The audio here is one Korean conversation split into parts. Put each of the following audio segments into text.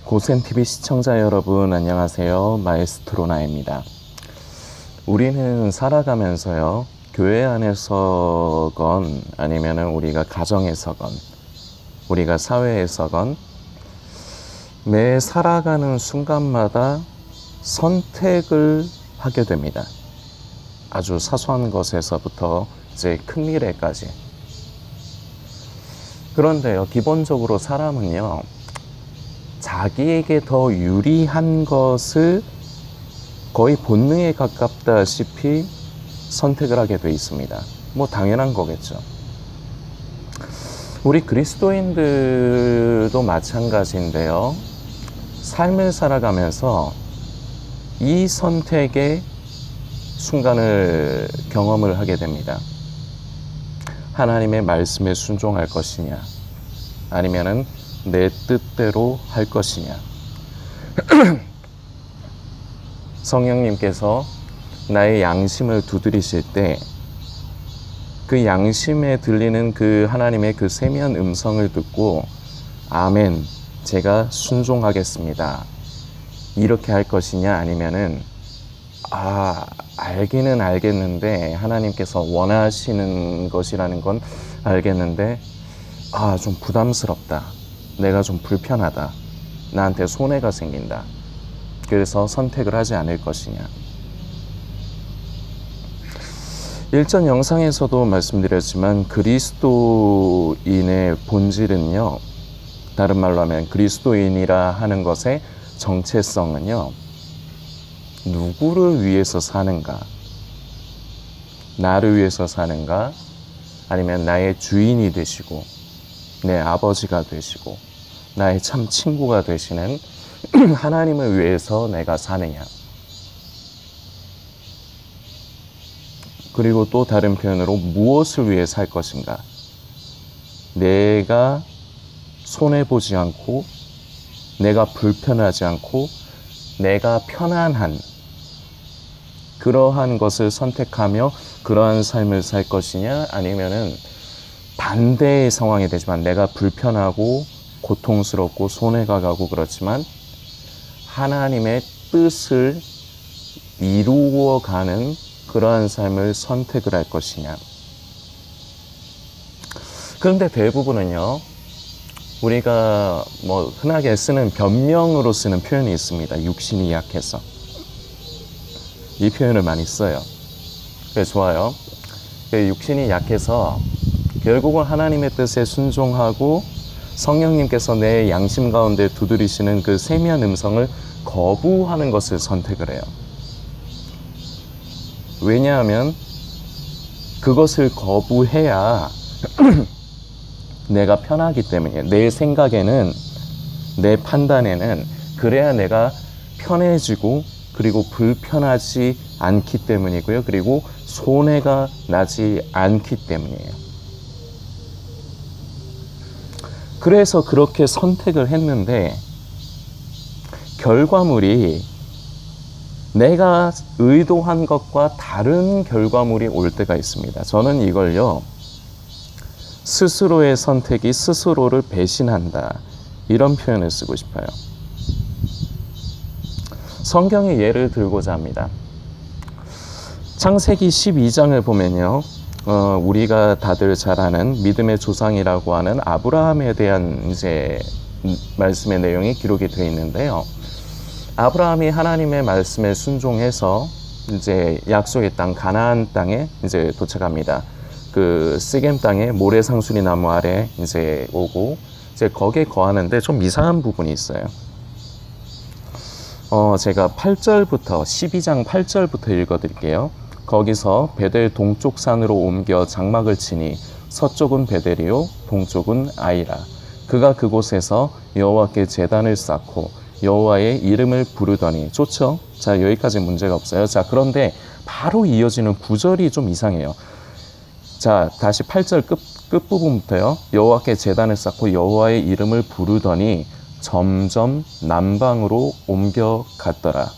고센TV 시청자 여러분 안녕하세요. 마에스트로나입니다. 우리는 살아가면서요, 교회 안에서건 아니면 우리가 가정에서건 우리가 사회에서건 매 살아가는 순간마다 선택을 하게 됩니다. 아주 사소한 것에서부터 이제 큰 미래까지. 그런데요, 기본적으로 사람은요, 자기에게 더 유리한 것을 거의 본능에 가깝다시피 선택을 하게 돼 있습니다. 뭐 당연한 거겠죠. 우리 그리스도인들도 마찬가지인데요. 삶을 살아가면서 이 선택의 순간을 경험을 하게 됩니다. 하나님의 말씀에 순종할 것이냐, 아니면은 내 뜻대로 할 것이냐. 성령님께서 나의 양심을 두드리실 때 그 양심에 들리는 그 하나님의 그 세미한 음성을 듣고 아멘, 제가 순종하겠습니다, 이렇게 할 것이냐, 아니면은 알기는 알겠는데 하나님께서 원하시는 것이라는 건 알겠는데 좀 부담스럽다, 내가 좀 불편하다, 나한테 손해가 생긴다, 그래서 선택을 하지 않을 것이냐. 일전 영상에서도 말씀드렸지만 그리스도인의 본질은요, 다른 말로 하면 그리스도인이라 하는 것의 정체성은요, 누구를 위해서 사는가, 나를 위해서 사는가, 아니면 나의 주인이 되시고 내 아버지가 되시고 나의 참 친구가 되시는 하나님을 위해서 내가 사느냐. 그리고 또 다른 표현으로 무엇을 위해 살 것인가. 내가 손해보지 않고 내가 불편하지 않고 내가 편안한 그러한 것을 선택하며 그러한 삶을 살 것이냐, 아니면은 반대의 상황이 되지만 내가 불편하고 고통스럽고 손해가 가고 그렇지만 하나님의 뜻을 이루어가는 그러한 삶을 선택을 할 것이냐. 그런데 대부분은요, 우리가 뭐 흔하게 쓰는 변명으로 쓰는 표현이 있습니다. 육신이 약해서. 이 표현을 많이 써요. 그래서 좋아요. 육신이 약해서 결국은 하나님의 뜻에 순종하고 성령님께서 내 양심 가운데 두드리시는 그 세미한 음성을 거부하는 것을 선택을 해요. 왜냐하면 그것을 거부해야 내가 편하기 때문이에요. 내 생각에는, 내 판단에는 그래야 내가 편해지고 그리고 불편하지 않기 때문이고요. 그리고 손해가 나지 않기 때문이에요. 그래서 그렇게 선택을 했는데 결과물이 내가 의도한 것과 다른 결과물이 올 때가 있습니다. 저는 이걸요, 스스로의 선택이 스스로를 배신한다, 이런 표현을 쓰고 싶어요. 성경의 예를 들고자 합니다. 창세기 12장을 보면요, 우리가 다들 잘 아는 믿음의 조상이라고 하는 아브라함에 대한 이제 말씀의 내용이 기록이 되어 있는데요. 아브라함이 하나님의 말씀에 순종해서 이제 약속의 땅 가나안 땅에 이제 도착합니다. 그 시겜 땅에 모래상수리 나무 아래 이제 오고 이제 거기에 거하는데 좀 이상한 부분이 있어요. 제가 8절부터 12장 8절부터 읽어드릴게요. 거기서 베델 동쪽 산으로 옮겨 장막을 치니 서쪽은 베델이요 동쪽은 아이라. 그가 그곳에서 여호와께 제단을 쌓고 여호와의 이름을 부르더니. 좋죠? 자, 여기까지 문제가 없어요. 자, 그런데 바로 이어지는 구절이 좀 이상해요. 자, 다시 8절 끝부분부터요. 여호와께 제단을 쌓고 여호와의 이름을 부르더니 점점 남방으로 옮겨갔더라.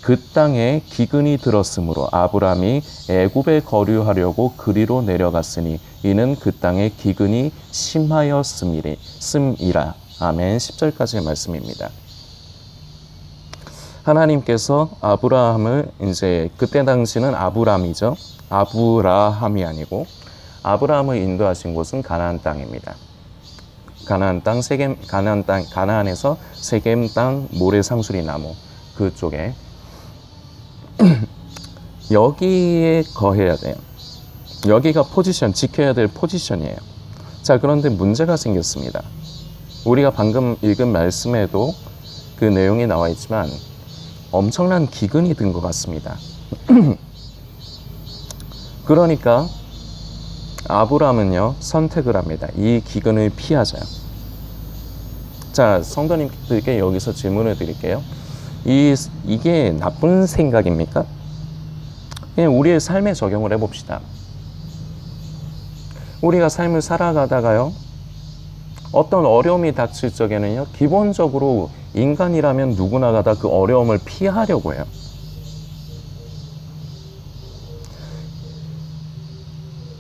그 땅에 기근이 들었으므로 아브람이 애굽에 거류하려고 그리로 내려갔으니 이는 그 땅에 기근이 심하였음이라. 아멘. 10절까지의 말씀입니다. 하나님께서 아브라함을 이제 그때 당시는 아브람이죠. 아브라함이 아니고 아브라함을 인도하신 곳은 가나안 땅입니다. 가나안 땅 가나안에서 세겜 땅 모래 상수리 나무 그쪽에 여기에 거해야 돼요. 여기가 지켜야 될 포지션이에요. 자, 그런데 문제가 생겼습니다. 우리가 방금 읽은 말씀에도 그 내용이 나와 있지만 엄청난 기근이 든 것 같습니다. 그러니까 아브라함은요 선택을 합니다. 이 기근을 피하자요. 자, 성도님들께 여기서 질문을 드릴게요. 이게 나쁜 생각입니까? 그냥 우리의 삶에 적용을 해봅시다. 우리가 삶을 살아가다가요 어떤 어려움이 닥칠 적에는요 기본적으로 인간이라면 누구나가 다 그 어려움을 피하려고 해요.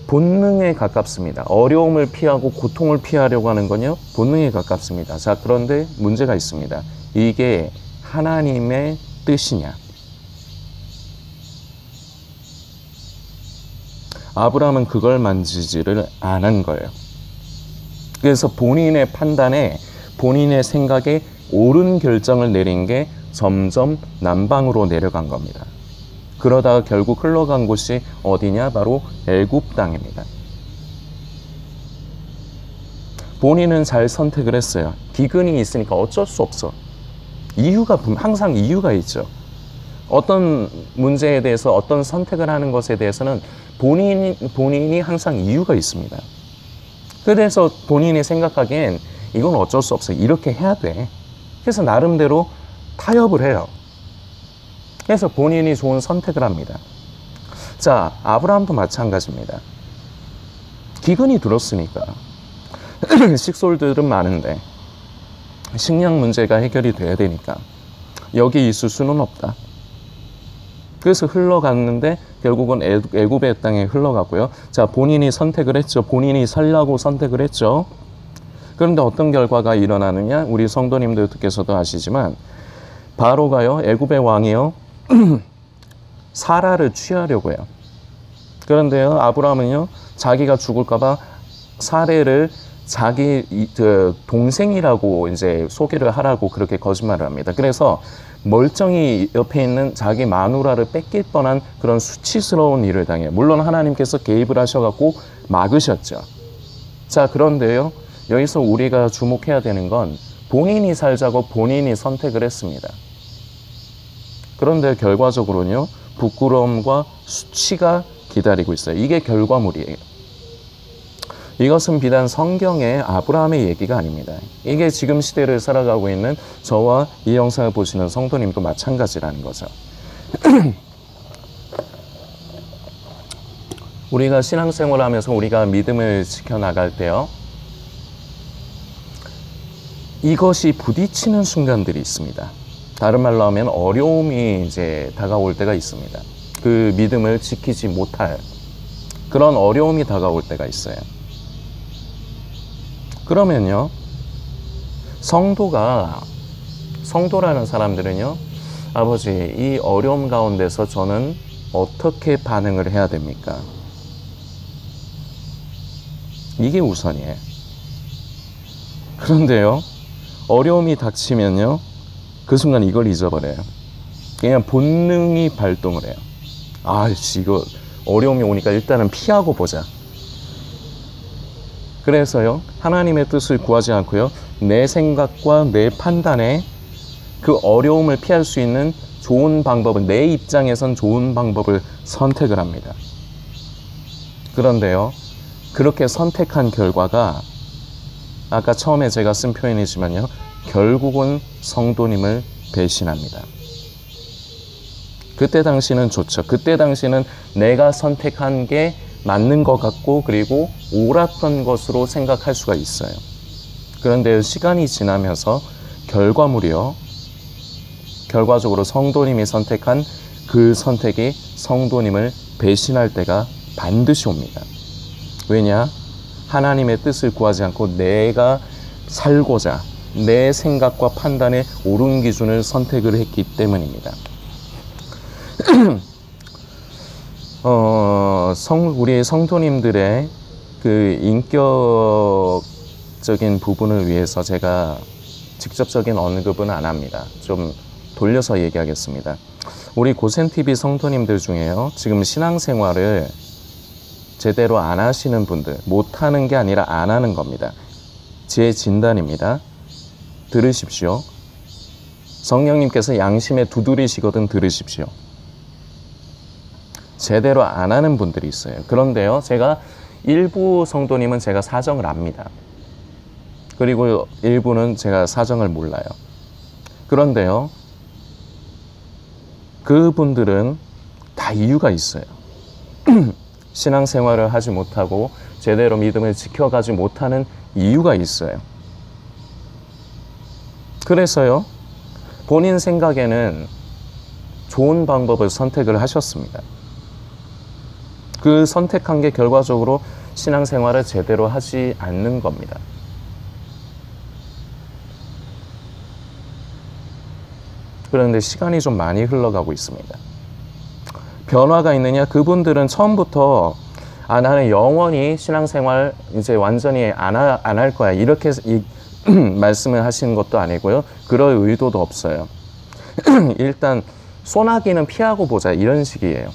본능에 가깝습니다. 어려움을 피하고 고통을 피하려고 하는 건요 본능에 가깝습니다. 자, 그런데 문제가 있습니다. 이게 하나님의 뜻이냐? 아브라함은 그걸 만지지를 않은 거예요. 그래서 본인의 판단에 본인의 생각에 옳은 결정을 내린 게 점점 남방으로 내려간 겁니다. 그러다가 결국 흘러간 곳이 어디냐? 바로 애굽 땅입니다. 본인은 잘 선택을 했어요. 기근이 있으니까 어쩔 수 없어. 항상 이유가 있죠. 어떤 문제에 대해서 어떤 선택을 하는 것에 대해서는 본인이 항상 이유가 있습니다. 그래서 본인이 생각하기엔 이건 어쩔 수 없어. 이렇게 해야 돼. 그래서 나름대로 타협을 해요. 그래서 본인이 좋은 선택을 합니다. 자, 아브라함도 마찬가지입니다. 기근이 들었으니까 식솔들은 많은데 식량 문제가 해결이 돼야 되니까 여기 있을 수는 없다. 그래서 흘러갔는데 결국은 애굽의 땅에 흘러가고요. 자, 본인이 선택을 했죠. 본인이 살라고 선택을 했죠. 그런데 어떤 결과가 일어나느냐? 우리 성도님들께서도 아시지만 바로가요, 애굽의 왕이요, 사라를 취하려고 해요. 그런데요, 아브라함은요, 자기가 죽을까봐 사례를 자기 동생이라고 이제 소개를 하라고 그렇게 거짓말을 합니다. 그래서 멀쩡히 옆에 있는 자기 마누라를 뺏길 뻔한 그런 수치스러운 일을 당해요. 물론 하나님께서 개입을 하셔갖고 막으셨죠. 자, 그런데요, 여기서 우리가 주목해야 되는 건 본인이 살자고 본인이 선택을 했습니다. 그런데 결과적으로는요, 부끄러움과 수치가 기다리고 있어요. 이게 결과물이에요. 이것은 비단 성경의 아브라함의 얘기가 아닙니다. 이게 지금 시대를 살아가고 있는 저와 이 영상을 보시는 성도님도 마찬가지라는 거죠. 우리가 신앙생활을 하면서 우리가 믿음을 지켜나갈 때요, 이것이 부딪히는 순간들이 있습니다. 다른 말로 하면 어려움이 이제 다가올 때가 있습니다. 그 믿음을 지키지 못할 그런 어려움이 다가올 때가 있어요. 그러면요, 성도라는 사람들은요, 아버지, 이 어려움 가운데서 저는 어떻게 반응을 해야 됩니까? 이게 우선이에요. 그런데요, 어려움이 닥치면요, 그 순간 이걸 잊어버려요. 그냥 본능이 발동을 해요. 이거 어려움이 오니까 일단은 피하고 보자. 그래서요, 하나님의 뜻을 구하지 않고요, 내 생각과 내 판단에 그 어려움을 피할 수 있는 좋은 방법을, 내 입장에선 좋은 방법을 선택을 합니다. 그런데요, 그렇게 선택한 결과가 아까 처음에 제가 쓴 표현이지만요, 결국은 성도님을 배신합니다. 그때 당시는 좋죠. 그때 당시는 내가 선택한 게 맞는 것 같고 그리고 옳았던 것으로 생각할 수가 있어요. 그런데 시간이 지나면서 결과적으로 성도님이 선택한 그 선택이 성도님을 배신할 때가 반드시 옵니다. 왜냐? 하나님의 뜻을 구하지 않고 내가 살고자, 내 생각과 판단의 옳은 기준을 선택을 했기 때문입니다. 우리 성도님들의 그 인격적인 부분을 위해서 제가 직접적인 언급은 안 합니다. 좀 돌려서 얘기하겠습니다. 우리 고센TV 성도님들 중에요, 지금 신앙생활을 제대로 안 하시는 분들, 못하는 게 아니라 안 하는 겁니다. 제 진단입니다. 들으십시오. 성령님께서 양심에 두드리시거든 들으십시오. 제대로 안 하는 분들이 있어요. 그런데요, 제가 일부 성도님은 제가 사정을 압니다. 그리고 일부는 제가 사정을 몰라요. 그런데요, 그분들은 다 이유가 있어요. 신앙생활을 하지 못하고 제대로 믿음을 지켜가지 못하는 이유가 있어요. 그래서요, 본인 생각에는 좋은 방법을 선택을 하셨습니다. 그 선택한 게 결과적으로 신앙생활을 제대로 하지 않는 겁니다. 그런데 시간이 좀 많이 흘러가고 있습니다. 변화가 있느냐? 그분들은 처음부터 나는 영원히 신앙생활 이제 완전히 안 할 거야, 이렇게 말씀을 하시는 것도 아니고요, 그럴 의도도 없어요. 일단 소나기는 피하고 보자, 이런 식이에요.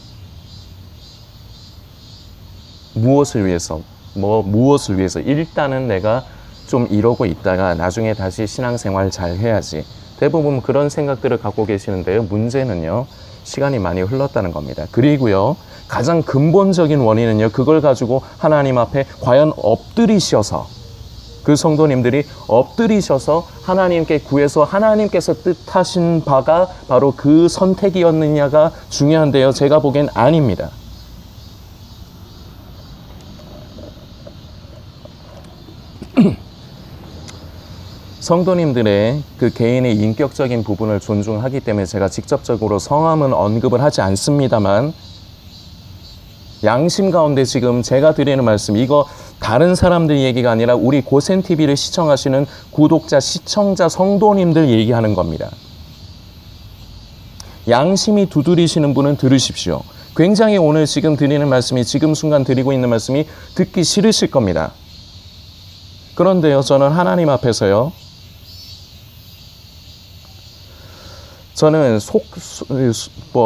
무엇을 위해서? 무엇을 위해서? 일단은 내가 좀 이러고 있다가 나중에 다시 신앙생활 잘 해야지. 대부분 그런 생각들을 갖고 계시는데요, 문제는요, 시간이 많이 흘렀다는 겁니다. 그리고요, 가장 근본적인 원인은요, 그걸 가지고 하나님 앞에 과연 엎드리셔서, 그 성도님들이 엎드리셔서 하나님께 구해서 하나님께서 뜻하신 바가 바로 그 선택이었느냐가 중요한데요, 제가 보기엔 아닙니다. 성도님들의 그 개인의 인격적인 부분을 존중하기 때문에 제가 직접적으로 성함은 언급을 하지 않습니다만, 양심 가운데 지금 제가 드리는 말씀, 이거 다른 사람들 얘기가 아니라 우리 고센TV를 시청하시는 구독자, 시청자, 성도님들 얘기하는 겁니다. 양심이 두드리시는 분은 들으십시오. 굉장히 오늘 지금 드리는 말씀이, 지금 순간 드리고 있는 말씀이 듣기 싫으실 겁니다. 그런데요, 저는 하나님 앞에서요, 저는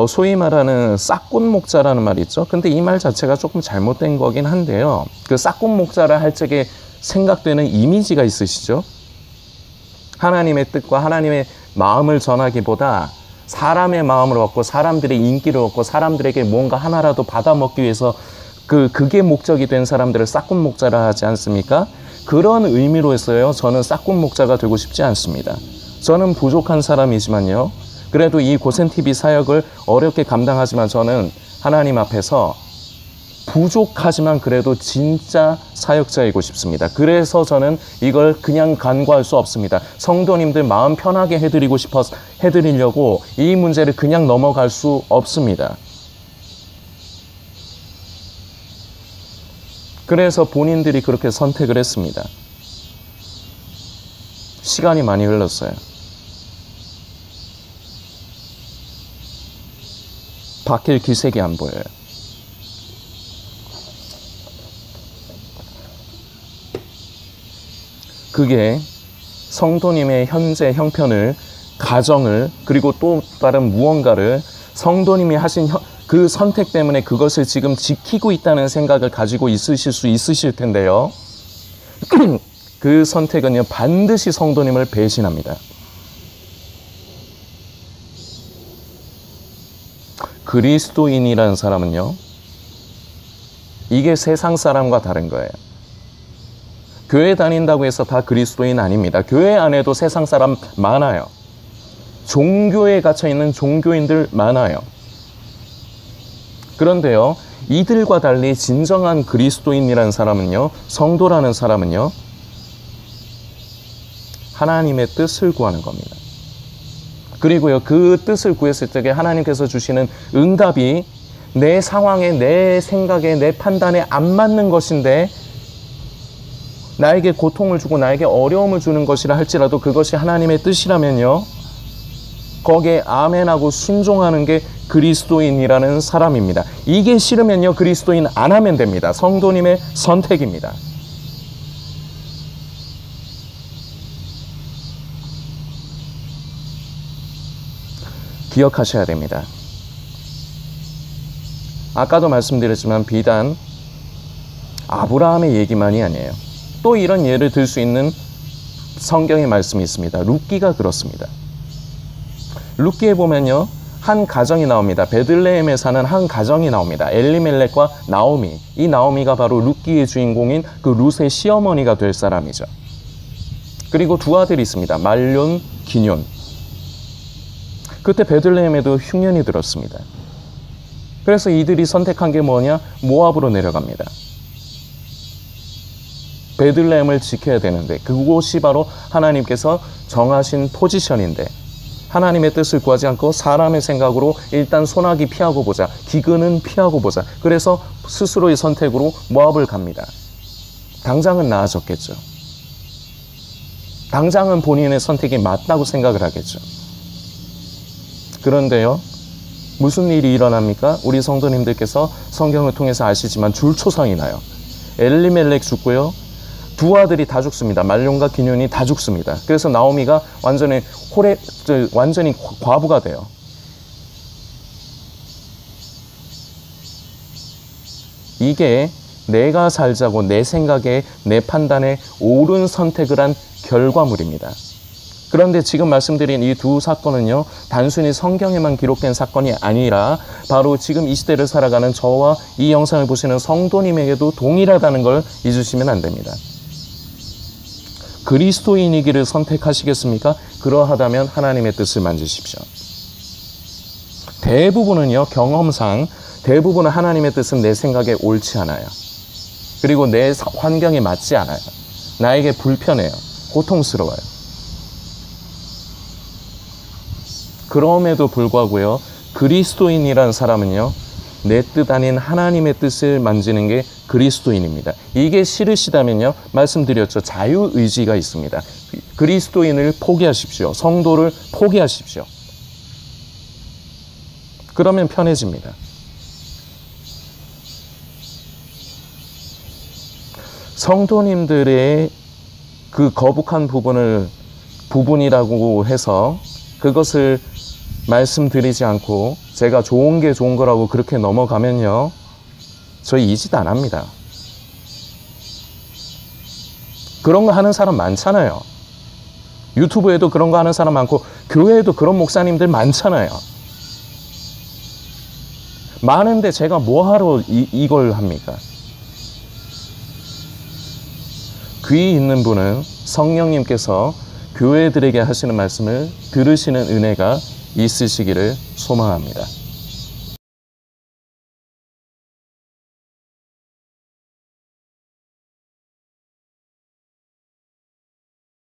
소위 말하는 싹군 목자라는 말이 있죠. 근데 이 말 자체가 조금 잘못된 거긴 한데요, 그 싹군 목자를 할 적에 생각되는 이미지가 있으시죠? 하나님의 뜻과 하나님의 마음을 전하기보다 사람의 마음을 얻고 사람들의 인기를 얻고 사람들에게 뭔가 하나라도 받아먹기 위해서 그게 목적이 된 사람들을 싹군 목자라 하지 않습니까? 그런 의미로 해서요, 저는 싹군 목자가 되고 싶지 않습니다. 저는 부족한 사람이지만요, 그래도 이 고센TV 사역을 어렵게 감당하지만 저는 하나님 앞에서 부족하지만 그래도 진짜 사역자이고 싶습니다. 그래서 저는 이걸 그냥 간과할 수 없습니다. 성도님들 마음 편하게 해드리려고 이 문제를 그냥 넘어갈 수 없습니다. 그래서 본인들이 그렇게 선택을 했습니다. 시간이 많이 흘렀어요. 바뀔 기색이 안 보여요. 그게 성도님의 현재 형편을, 가정을, 그리고 또 다른 무언가를 성도님이 하신 그 선택 때문에 그것을 지금 지키고 있다는 생각을 가지고 있으실 수 있으실 텐데요. 그 선택은요, 반드시 성도님을 배신합니다. 그리스도인이라는 사람은요, 이게 세상 사람과 다른 거예요. 교회 다닌다고 해서 다 그리스도인 아닙니다. 교회 안에도 세상 사람 많아요. 종교에 갇혀있는 종교인들 많아요. 그런데요, 이들과 달리 진정한 그리스도인이라는 사람은요, 성도라는 사람은요, 하나님의 뜻을 구하는 겁니다. 그리고요, 그 뜻을 구했을 때 하나님께서 주시는 응답이 내 상황에, 내 생각에, 내 판단에 안 맞는 것인데 나에게 고통을 주고 나에게 어려움을 주는 것이라 할지라도 그것이 하나님의 뜻이라면요, 거기에 아멘하고 순종하는 게 그리스도인이라는 사람입니다. 이게 싫으면요, 그리스도인 안 하면 됩니다. 성도님의 선택입니다. 기억하셔야 됩니다. 아까도 말씀드렸지만 비단 아브라함의 얘기만이 아니에요. 또 이런 예를 들 수 있는 성경의 말씀이 있습니다. 룻기가 그렇습니다. 룻기에 보면요, 한 가정이 나옵니다. 베들레헴에 사는 한 가정이 나옵니다. 엘리멜렉과 나오미. 이 나오미가 바로 룻기의 주인공인 그 룻의 시어머니가 될 사람이죠. 그리고 두 아들이 있습니다. 말론, 기뇽. 그때 베들레헴에도 흉년이 들었습니다. 그래서 이들이 선택한 게 뭐냐? 모압으로 내려갑니다. 베들레헴을 지켜야 되는데 그곳이 바로 하나님께서 정하신 포지션인데 하나님의 뜻을 구하지 않고 사람의 생각으로 일단 소나기 피하고 보자, 기근은 피하고 보자. 그래서 스스로의 선택으로 모압을 갑니다. 당장은 나아졌겠죠. 당장은 본인의 선택이 맞다고 생각을 하겠죠. 그런데요, 무슨 일이 일어납니까? 우리 성도님들께서 성경을 통해서 아시지만 줄초상이 나요. 엘리멜렉 죽고요, 두 아들이 다 죽습니다. 말론과 기뇽이 다 죽습니다. 그래서 나오미가 완전히 과부가 돼요. 이게 내가 살자고 내 생각에 내 판단에 옳은 선택을 한 결과물입니다. 그런데 지금 말씀드린 이 두 사건은요, 단순히 성경에만 기록된 사건이 아니라 바로 지금 이 시대를 살아가는 저와 이 영상을 보시는 성도님에게도 동일하다는 걸 잊으시면 안 됩니다. 그리스도인이기를 선택하시겠습니까? 그러하다면 하나님의 뜻을 만지십시오. 대부분은요, 경험상 대부분은 하나님의 뜻은 내 생각에 옳지 않아요. 그리고 내 환경에 맞지 않아요. 나에게 불편해요. 고통스러워요. 그럼에도 불구하고요, 그리스도인이란 사람은요, 내 뜻 아닌 하나님의 뜻을 만지는 게 그리스도인입니다. 이게 싫으시다면요, 말씀드렸죠. 자유의지가 있습니다. 그리스도인을 포기하십시오. 성도를 포기하십시오. 그러면 편해집니다. 성도님들의 그 거북한 부분이라고 해서 그것을 말씀드리지 않고 제가 좋은 게 좋은 거라고 그렇게 넘어가면요, 저희 이 짓 안 합니다. 그런 거 하는 사람 많잖아요. 유튜브에도 그런 거 하는 사람 많고 교회에도 그런 목사님들 많잖아요. 많은데 제가 뭐하러 이걸 합니까? 귀 있는 분은 성령님께서 교회들에게 하시는 말씀을 들으시는 은혜가 있으시기를 소망합니다.